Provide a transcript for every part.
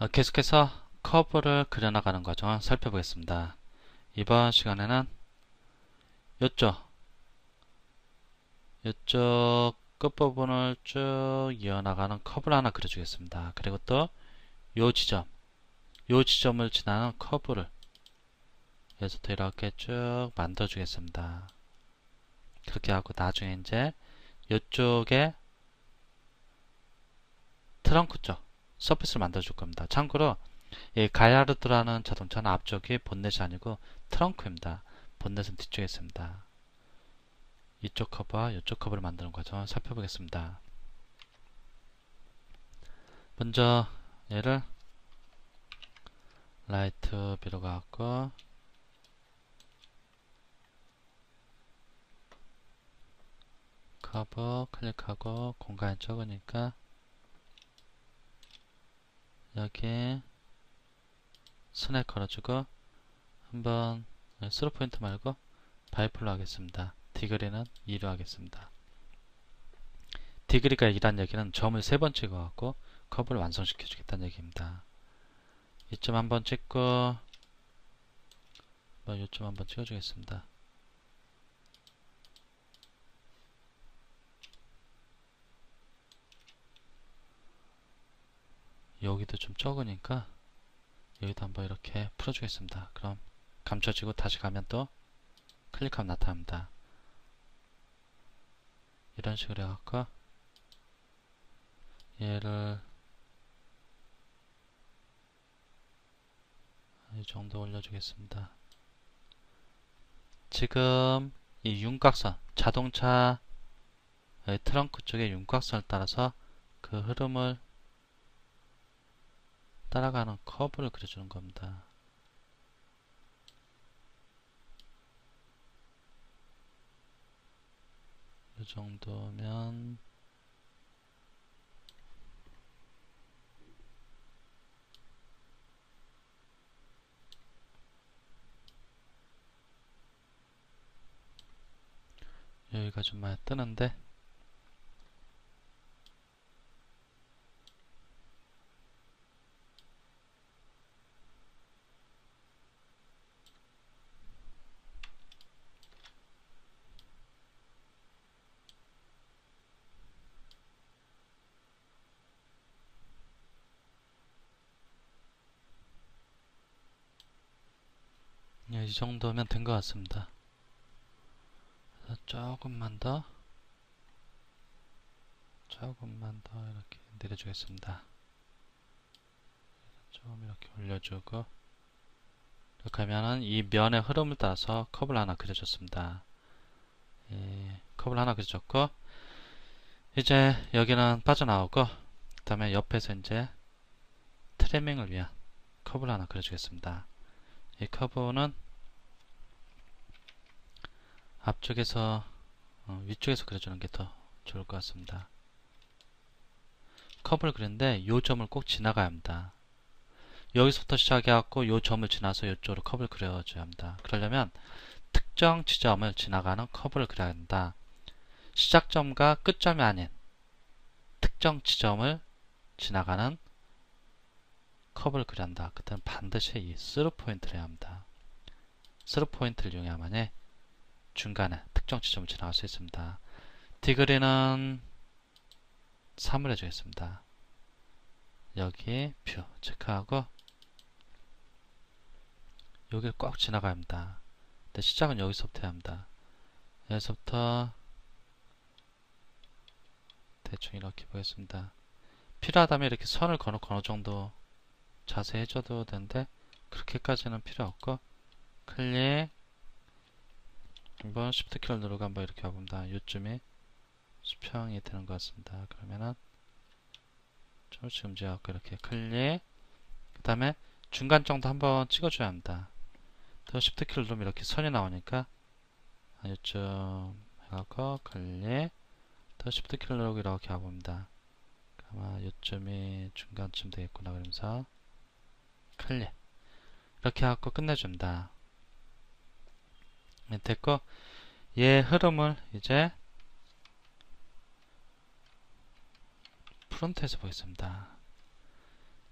계속해서 커브를 그려나가는 과정을 살펴보겠습니다. 이번 시간에는 이쪽 끝부분을 쭉 이어나가는 커브를 하나 그려주겠습니다. 그리고 또 요 지점을 지나는 커브를 여기서부터 이렇게 쭉 만들어주겠습니다. 그렇게 하고 나중에 이제 이쪽에 트렁크 쪽 서피스를 만들어줄 겁니다. 참고로 이 갈라르드라는 자동차는 앞쪽이 본넷이 아니고 트렁크입니다. 본넷은 뒤쪽에 있습니다. 이쪽 커브와 이쪽 커브를 만드는 과정을 살펴보겠습니다. 먼저 얘를 라이트 B로 가고 커브 클릭하고 공간이 적으니까 여기 스냅 걸어주고 한번 스로 포인트 말고 바이플로 하겠습니다. 디그리는 2로 하겠습니다. 디그리가 2란 얘기는 점을 3번 찍어갖고 커브를 완성시켜 주겠다는 얘기입니다. 이점 한번 찍고 이점 한번 찍어주겠습니다. 여기도 좀 적으니까 여기도 한번 이렇게 풀어주겠습니다. 그럼 감춰지고 다시 가면 또 클릭하면 나타납니다. 이런 식으로 해갖고 얘를 이 정도 올려주겠습니다. 지금 이 윤곽선, 자동차 트렁크 쪽의 윤곽선을 따라서 그 흐름을 따라가는 커브를 그려주는 겁니다. 이 정도면 여기가 좀 많이 뜨는데 이 정도면 된 것 같습니다. 그래서 조금만 더 이렇게 내려주겠습니다. 좀 이렇게 올려주고 이렇게 하면은 이 면의 흐름을 따라서 커브를 하나 그려줬습니다. 커브를 하나 그려줬고 이제 여기는 빠져나오고 그 다음에 옆에서 이제 트리밍을 위한 커브를 하나 그려주겠습니다. 이 커브는 앞쪽에서 위쪽에서 그려주는 게 더 좋을 것 같습니다. 커브를 그리는데 요 점을 꼭 지나가야 합니다. 여기서부터 시작해갖고 요 점을 지나서 이쪽으로 커브를 그려줘야 합니다. 그러려면 특정 지점을 지나가는 커브를 그려야 한다. 시작점과 끝점이 아닌 특정 지점을 지나가는 커브를 그려야 한다. 그때는 반드시 이 스루 포인트를 해야 합니다. 스루 포인트를 이용해야만이 중간에 특정 지점을 지나갈 수 있습니다. 디그리는 3을 해주겠습니다. 여기 뷰 체크하고 여기를 꼭 지나가야 합니다. 근데 시작은 여기서부터 해야 합니다. 여기서부터 대충 이렇게 보겠습니다. 필요하다면 이렇게 선을 그어놓고 어느 정도 자세히 해줘도 되는데 그렇게까지는 필요 없고 클릭 한번 Shift 키를 누르고 한번 이렇게 와봅니다. 요쯤이 수평이 되는 것 같습니다. 그러면은 조금씩 움직여갖고 이렇게 클릭 그 다음에 중간 정도 한번 찍어줘야 합니다. 또 Shift 키를 누르면 이렇게 선이 나오니까 요쯤 해갖고 클릭 또 Shift 키를 누르고 이렇게 와봅니다. 아마 요쯤이 중간쯤 되겠구나 그러면서 클릭 이렇게 해갖고 끝내줍니다. 됐고 얘 흐름을 이제 프론트에서 보겠습니다.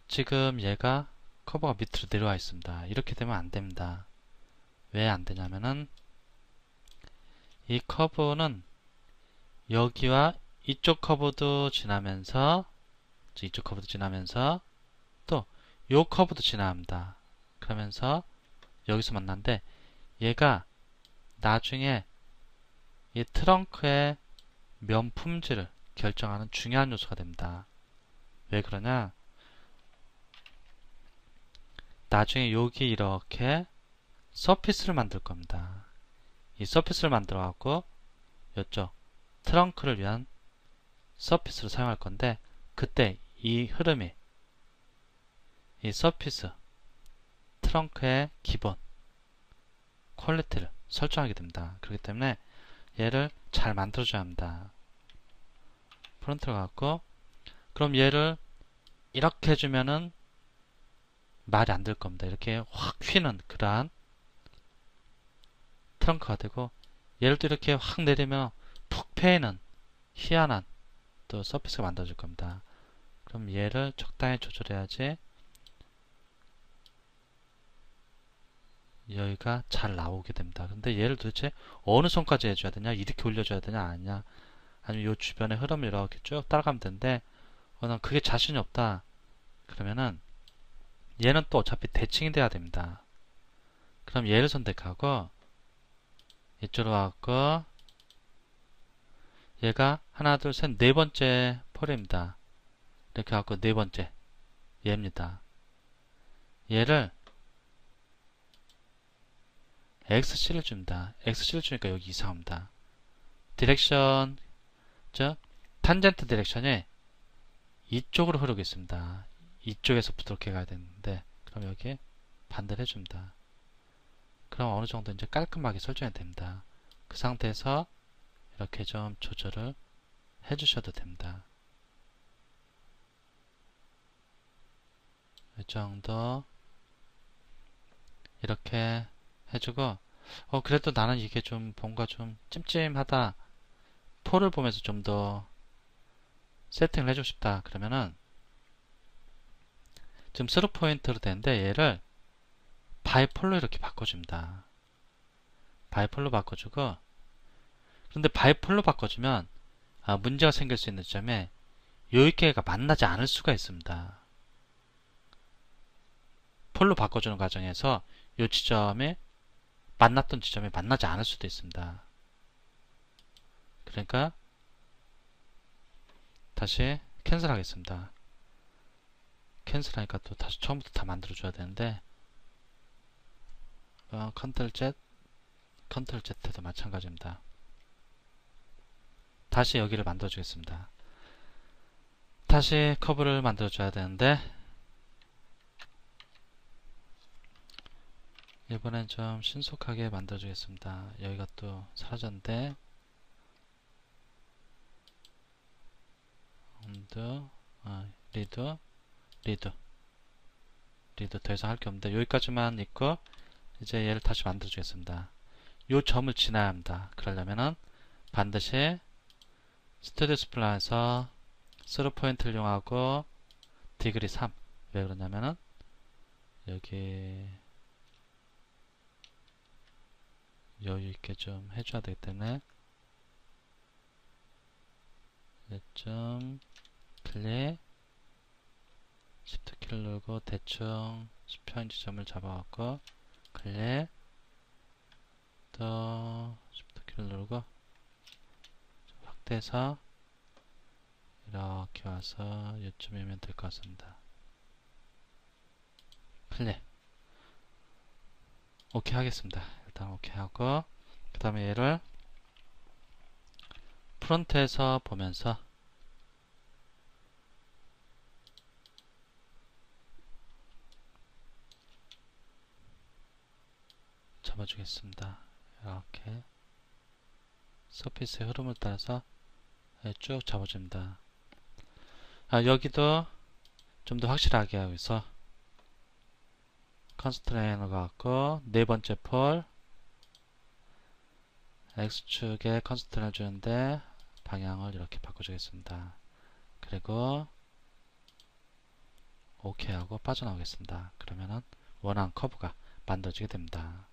지금 얘가 커브가 밑으로 내려와 있습니다. 이렇게 되면 안 됩니다. 왜 안 되냐면은 이 커브는 여기와 이쪽 커브도 지나면서 또 요 커브도 지나갑니다. 그러면서 여기서 만난데 얘가 나중에 이 트렁크의 면 품질을 결정하는 중요한 요소가 됩니다. 왜 그러냐? 나중에 여기 이렇게 서피스를 만들 겁니다. 이 서피스를 만들어 갖고 이쪽 트렁크를 위한 서피스를 사용할 건데 그때 이 흐름이 이 서피스 트렁크의 기본 퀄리티를 설정하게 됩니다. 그렇기 때문에 얘를 잘 만들어줘야 합니다. 프론트를 갖고 그럼 얘를 이렇게 해주면은 말이 안 될 겁니다. 이렇게 확 휘는 그러한 트렁크가 되고 얘를 또 이렇게 확 내리면 푹 패이는 희한한 또 서피스가 만들어질 겁니다. 그럼 얘를 적당히 조절해야지 여기가 잘 나오게 됩니다. 근데 얘를 도대체 어느 선까지 해줘야 되냐? 이렇게 올려줘야 되냐? 아니냐? 아니면 이 주변의 흐름을 이렇게 쭉 따라가면 되는데 난 그게 자신이 없다. 그러면은 얘는 또 어차피 대칭이 돼야 됩니다. 그럼 얘를 선택하고 이쪽으로 와갖고 얘가 하나 둘 셋 네 번째 폴입니다. 이렇게 갖고 네 번째 얘입니다. 얘를 XC를 줍니다. XC를 주니까 여기 이상합니다. 디렉션 즉 탄젠트 디렉션이 이쪽으로 흐르고 있습니다. 이쪽에서부터 이렇게 가야 되는데 그럼 여기 반대를 해줍니다. 그럼 어느 정도 이제 깔끔하게 설정이 됩니다. 그 상태에서 이렇게 좀 조절을 해주셔도 됩니다. 이 정도 이렇게 해주고 그래도 나는 이게 좀 뭔가 좀 찜찜하다. 폴을 보면서 좀 더 세팅을 해주고 싶다. 그러면은 지금 스루 포인트로 되는데 얘를 바이폴로 이렇게 바꿔줍니다. 바이폴로 바꿔주고 그런데 바이폴로 바꿔주면 문제가 생길 수 있는 점에 요 개가 만나지 않을 수가 있습니다. 폴로 바꿔주는 과정에서 요 지점에 만났던 지점에 만나지 않을 수도 있습니다. 그러니까 다시 캔슬 하겠습니다. 캔슬 하니까 또 다시 처음부터 다 만들어줘야 되는데 컨트롤 Z 컨트롤 Z도 마찬가지입니다. 다시 여기를 만들어 주겠습니다. 다시 커브를 만들어 줘야 되는데 이번엔 좀 신속하게 만들어 주겠습니다. 여기가 또 사라졌는데 리드 더 이상 할 게 없는데 여기까지만 있고 이제 얘를 다시 만들어 주겠습니다. 요 점을 지나야 합니다. 그러려면은 반드시 스튜디오 스플라인에서 스루 포인트를 이용하고 디그리 3. 왜 그러냐면은 여기 여유 있게 좀 해줘야 되기 때문에 좀 클릭 시프트 키를 누르고 대충 수평 지점을 잡아갖고 클릭 또 시프트 키를 누르고 확대해서 이렇게 와서 요쯤이면 될 것 같습니다. 클릭 오케이 하겠습니다. 일단 오케이 하고 그 다음에 얘를 프론트에서 보면서 잡아주겠습니다. 이렇게 서피스의 흐름을 따라서 쭉 잡아줍니다. 여기도 좀 더 확실하게 하기 위해서 컨스트레인을 갖고 네 번째 폴 X축에 컨스트레인을 주는데 방향을 이렇게 바꿔주겠습니다. 그리고 오케이 하고 빠져나오겠습니다. 그러면은 원하는 커브가 만들어지게 됩니다.